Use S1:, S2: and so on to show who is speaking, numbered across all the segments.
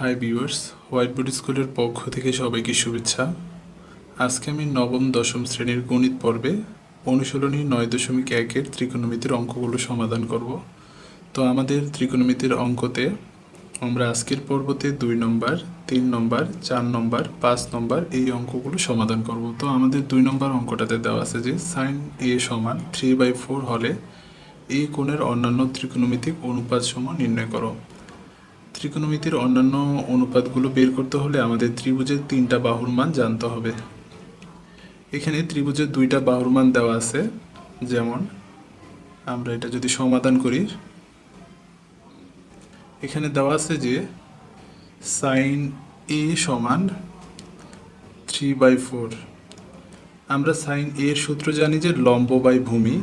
S1: Hi viewers, white board স্কুলের পক্ষ থেকে সবাইকে শুভেচ্ছা। আজকে আমি নবম দশম শ্রেণীর গণিত পর্বে অনুশীলনী 9.1-এর ত্রিকোণমিতির অঙ্কগুলো সমাধান করব। তো আমাদের ত্রিকোণমিতির অঙ্কতে আমরা আজকের পর্বতে 2 নম্বর, 3 নম্বর, 4 নম্বর, 5 নম্বর এই অঙ্কগুলো সমাধান করব। তো আমাদের 2 নম্বর অঙ্কটাতে দেওয়া আছে যে sin a সমান 3/4 হলে এই কোণের অন্যান্য ত্রিকোণমিতিক অনুপাত সমান নির্ণয় করো। ত্রিকোণমিতির অন্যান্য অনুপাতগুলো বের করতে হলে আমাদের ত্রিভুজের 3টা বাহুর মান জানতে হবে। এখানে ত্রিভুজের 2টা বাহুর মান দেওয়া আছে। যেমন আমরা এটা যদি সমাধান করি, এখানে দেওয়া আছে যে sin a সমান 3/4। আমরা sin a এর সূত্র জানি যে লম্ব বাই ভূমি।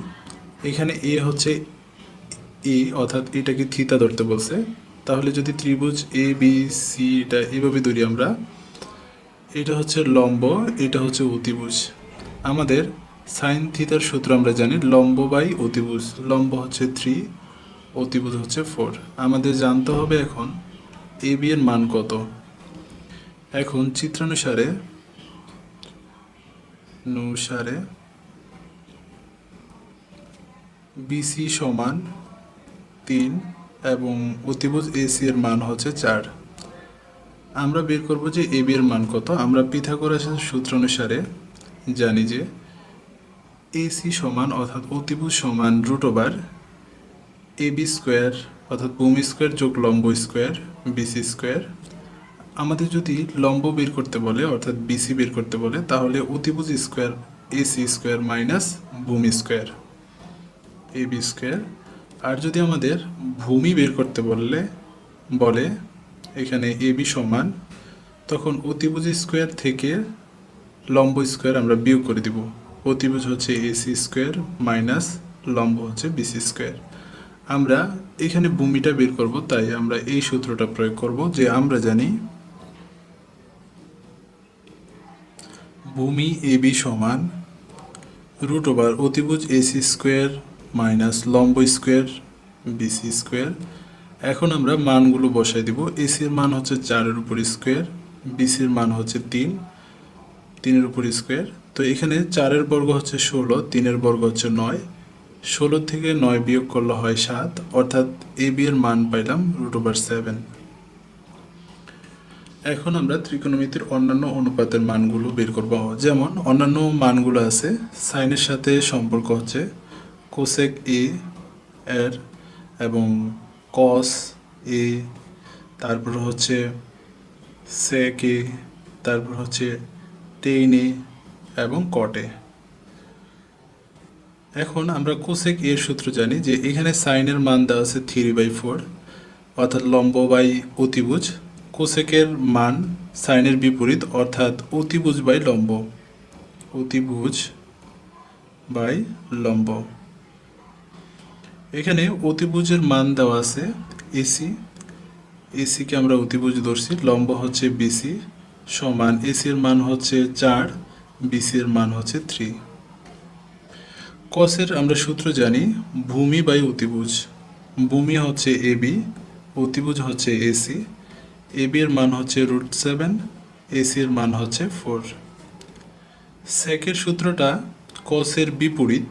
S1: এখানে a হচ্ছে a, অর্থাৎ এটাকে থিতা ধরতে বলছে। তাহলে যদি ত্রিভুজ এ বি সি এটা এভাবে ধরি আমরা, এটা হচ্ছে লম্ব, এটা হচ্ছে অতিভুজ। আমাদের সাইন থিতার সূত্র আমরা জানি লম্ব বাই অতিভুজ। লম্ব হচ্ছে 3, অতিভুজ হচ্ছে 4। আমাদের জানতে হবে এখন এ বি এর মান কত। এখন চিত্রানুসারে বিসি সমান 3 এবং অতিভুজ এসি এর মান হচ্ছে 4। আমরা বের করব যে এ বি এর মান কত। আমরা পিথাগোরাসের সূত্র অনুসারে জানি যে এসি সমান অর্থাৎ অতিভুজ সমান √এবি স্কোয়ার অর্থাৎ ভূমি স্কোয়ার যোগ লম্ব স্কোয়ার বিসি স্কোয়ার। আমাদের যদি লম্ব বের করতে বলে অর্থাৎ বিসি বের করতে বলে, তাহলে অতিভুজ স্কোয়ার এসি স্কোয়ার মাইনাস ভূমি স্কোয়ার এবি স্কোয়ার। আর যদি আমাদের ভূমি বের করতে বলে এখানে এবি সমান, তখন অতিভুজ স্কোয়ার থেকে লম্ব স্কোয়ার আমরা বিয়োগ করে দিব। অতিভুজ হচ্ছে এসি স্কোয়ার মাইনাস লম্ব হচ্ছে বিসি স্কোয়ার। আমরা এখানে ভূমিটা বের করব, তাই আমরা এই সূত্রটা প্রয়োগ করব যে আমরা জানি ভূমি এবি সমান √অতিভুজ এসি স্কোয়ার মাইনাস লম্ব স্কোয়ার বিসি স্কোয়ার। এখন আমরা মানগুলো বসাই দিব। এসির মান হচ্ছে 4-এর উপর স্কোয়ার, বিসির মান হচ্ছে 3-এর উপর স্কোয়ার। তো এখানে 4-এর বর্গ হচ্ছে 16, 3-এর বর্গ হচ্ছে 9। 16 থেকে 9 বিয়োগ করলে হয় 7, অর্থাৎ এ বি এর মান পাইলাম √7। এখন আমরা ত্রিকোণমিতির অন্যান্য অনুপাতের মানগুলো বের করব। যেমন অন্যান্য মানগুলো আছে, সাইনের সাথে সম্পর্ক হচ্ছে কোসেক এ এর এবং কস এ, তারপর হচ্ছে সেক এ, তারপর হচ্ছে টেন এ এবং কট এ। এখন আমরা কোসেক এর সূত্র জানি যে এখানে সাইনের মান দেওয়া আছে 3/4 অর্থাৎ লম্ব বাই অতিভুজ। কোসেকের মান সাইনের বিপরীত অর্থাৎ অতিভুজ বাই লম্ব, অতিভুজ বাই লম্ব। এখানে অতিভুজের মান দেওয়া আছে এসি, এসিকে আমরা অতিভুজ ধরছি। লম্ব হচ্ছে বিসি সমান এসির মান হচ্ছে 4, বিসির মান হচ্ছে 3। কসের আমরা সূত্র জানি ভূমি বাই অতিভুজ। ভূমি হচ্ছে এবি, অতিভুজ হচ্ছে এসি। এবি এর মান হচ্ছে √7, এসির মান হচ্ছে 4। সেকের সূত্রটা কসের বিপরীত।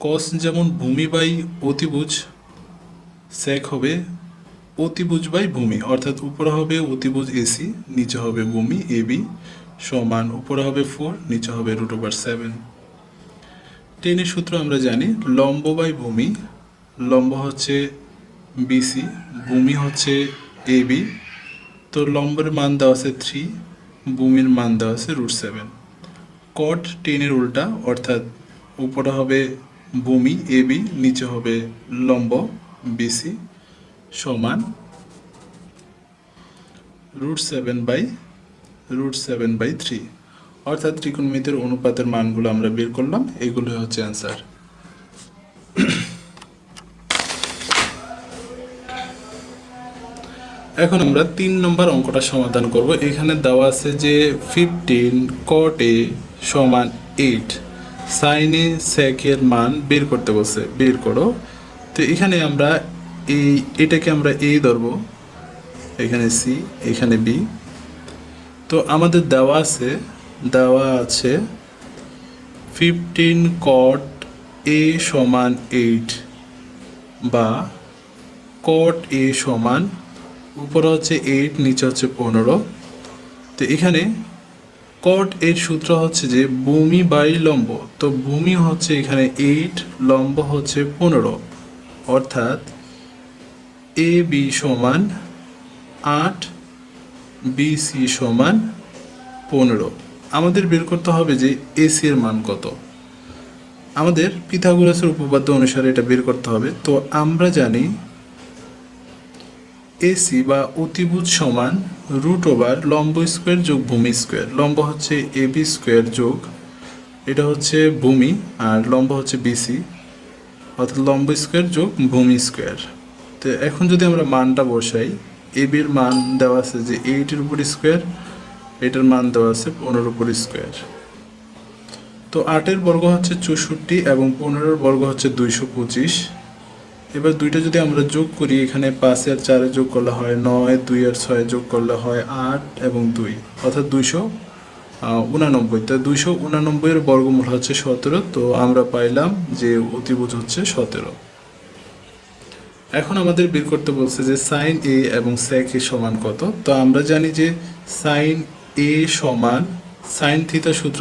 S1: কস যেমন ভূমি বাই অতিভুজ, সেক হবে অতিভুজ বাই ভূমি, অর্থাৎ উপরে হবে অতিভুজ এসি, নিচে হবে ভূমি এবি সমান উপরে হবে 4, নিচে হবে √7। টেনের সূত্র আমরা জানি লম্ব বাই ভূমি। লম্ব হচ্ছে বিসি, ভূমি হচ্ছে এবি। তো লম্বের মান দেওয়া আছে 3, ভূমির মান দেওয়া আছে √7। কট টেনের উল্টা, অর্থাৎ উপরে হবে ভূমি এবি, নিচে হবে লম্ব বিসি সমান √7/3। অর্থাৎ ত্রিকোণমিতির অনুপাতের মানগুলো আমরা বের করলাম। এগুলো হচ্ছে অ্যান্সার। এখন আমরা 3 নম্বর অঙ্কটা সমাধান করব। এখানে দেওয়া আছে যে 15 cot a সমান 8, সাইন এ সেকের মান বের করতে বলছে, বের করো। তো এখানে আমরা এটাকে আমরা এ ধরবো এখানে সি, এখানে বি। তো আমাদের দেওয়া আছে 15 cot a সমান 8 বা cot a সমান উপরে হচ্ছে 8 নিচে হচ্ছে 15। তো এখানে cot এর সূত্র হচ্ছে যে ভূমি বাই লম্ব। তো ভূমি হচ্ছে এখানে 8, লম্ব হচ্ছে 15, অর্থাৎ এ বি সমান 8, বিসি সমান 15। আমাদের বের করতে হবে যে এসি এর মান কত। আমাদের পিথাগোরাসের উপপাদ্য অনুসারে এটা বের করতে হবে। তো আমরা জানি এসি বা অতিভুজ সমান √ লম্ব স্কোয়ার যোগ ভূমি স্কোয়ার। লম্ব হচ্ছে এবি স্কোয়ার যোগ এটা হচ্ছে ভূমি, আর লম্ব হচ্ছে বিসি, অর্থাৎ লম্ব স্কোয়ার যোগ ভূমি স্কোয়ার। তো এখন যদি আমরা মানটা বসাই, এবির মান দেওয়া আছে যে 8 এর উপর স্কোয়ার, এটার মান দেওয়া আছে 15 উপর স্কোয়ার। তো 8-এর বর্গ হচ্ছে 64 এবং 15-এর বর্গ হচ্ছে 225। এবার দুইটা যদি আমরা যোগ করি, এখানে 5 আর 4 যোগ করলে হয় 9, 2 আর 6 যোগ করলে হয় 8 এবং 2, অর্থাৎ 289। তো 289-এর বর্গমূল হচ্ছে 17। তো আমরা পাইলাম যে অতিভুজ হচ্ছে 17। এখন আমাদের বের করতে বলছে যে সাইন এ এবং সেক এ সমান কত। তো আমরা জানি যে সাইন এ সমান সাইন থিটা সূত্র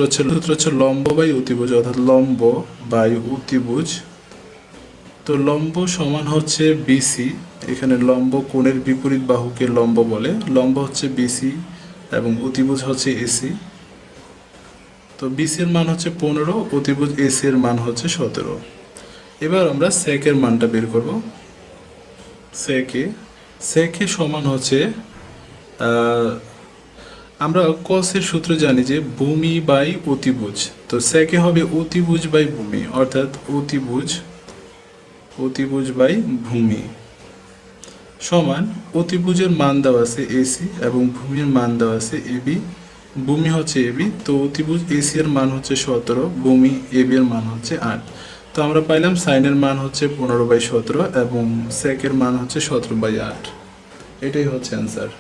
S1: হচ্ছে লম্ব বাই অতিভুজ, অর্থাৎ লম্ব বাই অতিভুজ। তো লম্ব সমান হচ্ছে বিসি, এখানে লম্ব কোণের বিপরীত বাহুকে লম্ব বলে। লম্ব হচ্ছে বিসি এবং অতিভুজ হচ্ছে এসি। তো বিসি এর মান হচ্ছে 15, অতিভুজ এসি এর মান হচ্ছে 17। এবার আমরা সেক এর মানটা বের করব। সেকে সমান হচ্ছে আমরা কসের সূত্র জানি যে ভূমি বাই অতিভুজ। তো সেকে হবে অতিভুজ বাই ভূমি, অর্থাৎ অতিভুজ বাই ভূমি সমান অতিভুজের মান দেওয়া আছে এসি এবং ভূমির মান দেওয়া আছে এবি। ভূমি হচ্ছে এবি, তো অতিভুজ এসি এর মান হচ্ছে 17, ভূমি এবি এর মান হচ্ছে 8। তো আমরা পাইলাম সাইনের মান হচ্ছে 15/17 এবং সেকের মান হচ্ছে 17/8। এটাই হচ্ছে অ্যান্সার।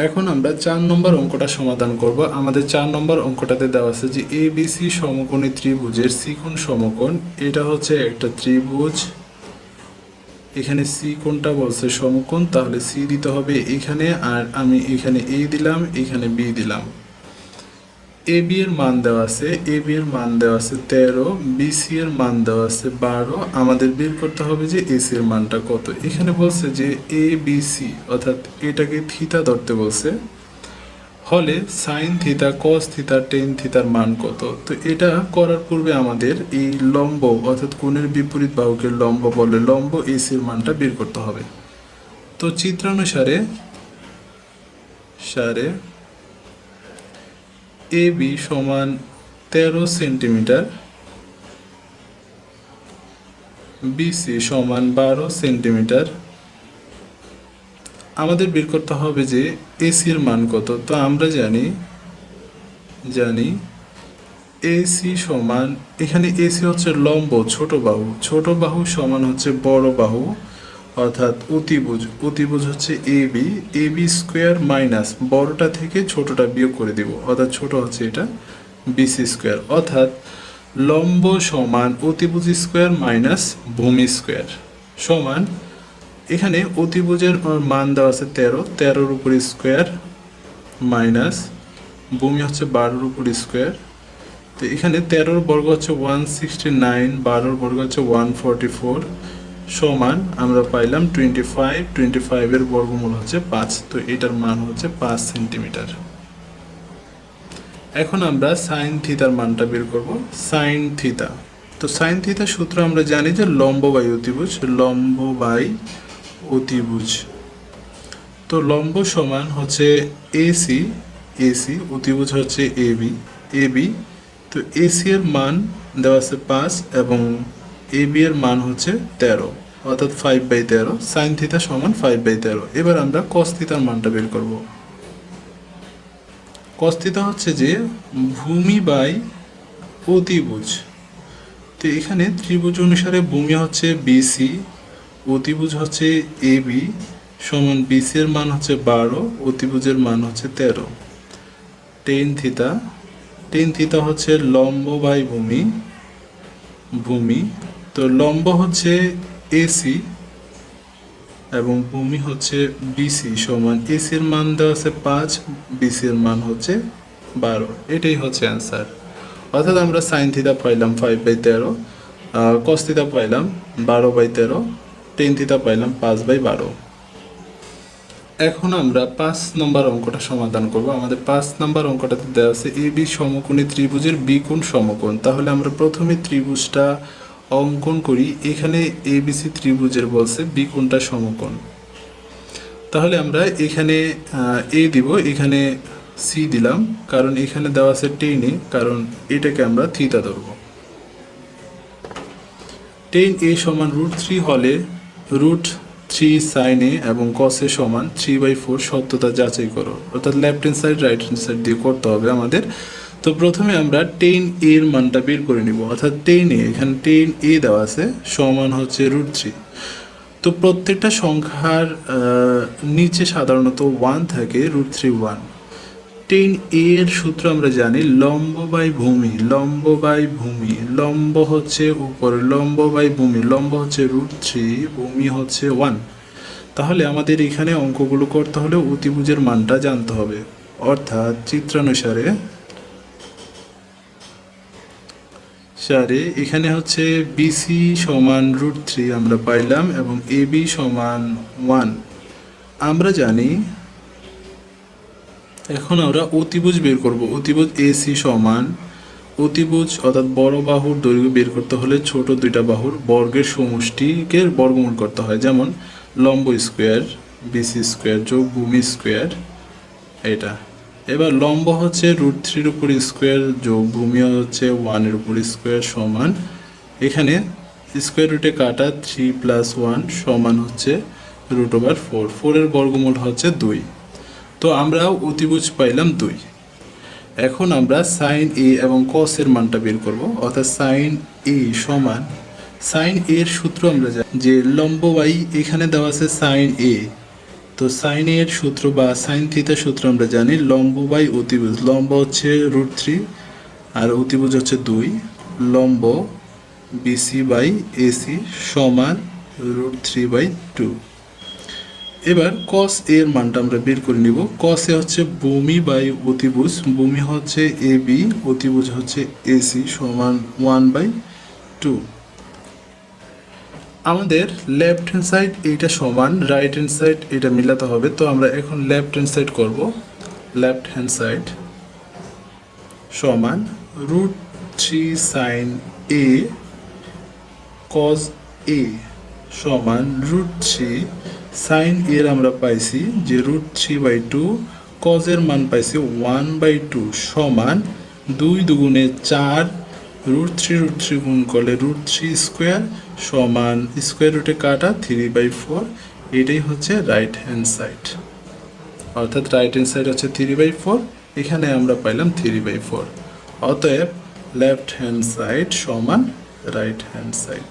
S1: এখন আমরা 4 নম্বর অঙ্কটা সমাধান করব। আমাদের 4 নম্বর অঙ্কটাতে দেওয়া আছে যে এবিসি সমকোণী ত্রিভুজের সি কোণ সমকোণ। এটা হচ্ছে একটা ত্রিভুজ, এখানে সি কোণটা বলছে সমকোণ, তাহলে সি দিতে হবে এখানে, আর আমি এখানে এ দিলাম, এখানে বি দিলাম। এবি এর মান দেওয়া আছে 13, বিসি এর মান দেওয়া আছে 12। আমাদের বের করতে হবে যে এসি এর মানটা কত। এখানে বলছে যে এ বি সি, অর্থাৎ এটাকে থিতা ধরতে বলছে, হলে সাইন থিতা, কস থিতা, টেন থিতার মান কত। তো এটা করার পূর্বে আমাদের এই লম্ব অর্থাৎ কোণের বিপরীত বাহুকে লম্ব বলে, লম্ব এসি এর মানটা বের করতে হবে। তো চিত্রানুসারে এ বি সমান 13 সেন্টিমিটার, বিসি সমান 12 সেন্টিমিটার। আমাদের বের করতে হবে যে এসির মান কত। তো আমরা জানি এসি সমান, এখানে এসি হচ্ছে লম্ব ছোট বাহু সমান হচ্ছে বড় বাহু, অর্থাৎ অতিভুজ হচ্ছে এবি স্কোয়ার মাইনাস বড়টা থেকে ছোটটা বিয়োগ করে দিব, অর্থাৎ ছোট হচ্ছে এটা বিসি স্কোয়ার, অর্থাৎ লম্ব সমান অতিভুজ স্কোয়ার মাইনাস ভূমি স্কোয়ার সমান, এখানে অতিভুজের মান দেওয়া আছে 13 উপর স্কোয়ার মাইনাস ভূমি হচ্ছে 12 উপর স্কোয়ার। তো এখানে 13 বর্গ হচ্ছে 169, 12 বর্গ হচ্ছে 144 সমান আমরা পাইলাম 25 এর বর্গমূল হচ্ছে 5। তো এটার মান হচ্ছে 5 সেন্টিমিটার। এখন আমরা সাইন থিতার মানটা বের করব। সাইন থিতা, তো সাইন থিতার সূত্র আমরা জানি যে লম্ব বাই অতিভুজ। তো লম্ব সমান হচ্ছে এসি, অতিভুজ হচ্ছে এবি। তো এসি এর মান দেওয়া আছে 5 এবং এবি এর মান হচ্ছে 13, অর্থাৎ 5/13। সাইন থিতা সমান 5/13। এবার আমরা কস থিতার মানটা বের করব। cos থিটা হচ্ছে যে ভূমি বাই অতিভুজ। তো এখানে ত্রিভুজ অনুসারে ভূমি হচ্ছে বিসি, অতিভুজ হচ্ছে এবি সমান বিসি এর মান হচ্ছে 12, অতিভুজের মান হচ্ছে 13। টেন থিটা, টেন থিটা হচ্ছে লম্ব বাই ভূমি, ভূমি তো লম্ব হচ্ছে এসি এবং ভূমি হচ্ছে বিসি সমান এসি এর মান দেওয়া আছে 5, বিসি এর মান হচ্ছে 12। এটাই হচ্ছে অ্যান্সার। অর্থাৎ আমরা সাইন থিটা পাইলাম 5/13, কস থিটা পাইলাম 12/13, টেন থিটা পাইলাম 5/12। এখন আমরা 5 নম্বর অঙ্কটা সমাধান করব। আমাদের 5 নম্বর অঙ্কটাতে দেওয়া আছে এ বি সমকোণী ত্রিভুজের বিকোণ সমকোণ। তাহলে আমরা প্রথমে ত্রিভুজটা অঙ্কন করি। এখানে এবিসি ত্রিভুজের বলছে বিকোণটা সমকোণ। তাহলে আমরা এখানে এ দিব, এখানে সি দিলাম, কারণ এখানে দেওয়া আছে টেনে, কারণ এটাকে আমরা থিটা ধরব। টেন এ সমান √3 হলে √3 সাইন এ এবং কস এ সমান 3/4 সত্যতা যাচাই করো। অর্থাৎ left hand side right hand side দিয়ে করতে হবে আমাদের। তো প্রথমে আমরা টেন এর মানটা বের করে নিব। অর্থাৎ টেন এ, এখানে টেন এ দেওয়া আছে সমান হচ্ছে √3। তো প্রত্যেকটা সংখ্যার নিচে সাধারণত 1 থাকে, √3 1। টেন এর সূত্র আমরা জানি লম্ব বাই ভূমি, লম্ব বাই ভূমি, লম্ব হচ্ছে উপরে, লম্ব বাই ভূমি, লম্ব হচ্ছে √3, ভূমি হচ্ছে 1। তাহলে আমাদের এখানে অঙ্কগুলো করতে হলে অতিভুজের মানটা জানতে হবে। অর্থাৎ চিত্রানুসারে এখানে হচ্ছে বিসি সমান √3 আমরা পাইলাম এবং এবি সমান 1 আমরা জানি। এখন আমরা অতিভুজ বের করব। অতিভুজ এসি সমান অতিভুজ অর্থাৎ বড় বাহুর দৈর্ঘ্য বের করতে হলে ছোট দুইটা বাহুর বর্গের সমষ্টিকে বর্গমূল করতে হয়। যেমন লম্ব স্কোয়ার বিসি স্কোয়ার যোগ ভূমি স্কোয়ার এটা। এবার লম্ব হচ্ছে √3 উপর স্কোয়ার যোগ ভূমি হচ্ছে 1 এর উপর স্কোয়ার সমান, এখানে স্কোয়ার রুটে কাটা 3 + 1 সমান হচ্ছে √4, 4 এর বর্গমূল হচ্ছে 2। তো আমরা অতিভুজ পাইলাম 2। এখন আমরা সাইন এ এবং কস এর মানটা বের করব। অর্থাৎ সাইন এ সমান, সাইন এর সূত্র আমরা জানি যে লম্ব বাই, এখানে দেওয়া আছে সাইন এ, তো সাইন এর সূত্র বা সাইন থিটার সূত্র আমরা জানি লম্ব বাই অতিভুজ। লম্ব হচ্ছে √3 আর অতিভুজ হচ্ছে 2, লম্ব বিসি বাই এসি সমান √3/2। এবার কস এর মানটা আমরা বের করে নিব। কস এ হচ্ছে ভূমি বাই অতিভুজ, ভূমি হচ্ছে এবি, অতিভুজ হচ্ছে এসি সমান 1/2। আমাদের লেফট হ্যান্ড সাইড এইটা সমান রাইট হ্যান্ড সাইড এটা মিলাতে হবে। তো আমরা এখন লেফট হ্যান্ড সাইড করব। লেফট হ্যান্ড সাইড সমান √3 সাইন এ কস এ সমান √3 সাইন এর আমরা পাইছি যে √3/2, কজ এর মান পাইছি 1/2 সমান 2 দুগুণে 4, √3 গুণ করলে √3 স্কোয়ার সমান স্কোয়ার রুটে কাটা 3/4। এটাই হচ্ছে রাইট হ্যান্ড সাইড। অর্থাৎ রাইট হ্যান্ড সাইড হচ্ছে 3/4, এখানে আমরা পাইলাম 3/4। অতএব লেফট হ্যান্ড সাইড সমান রাইট হ্যান্ড সাইড।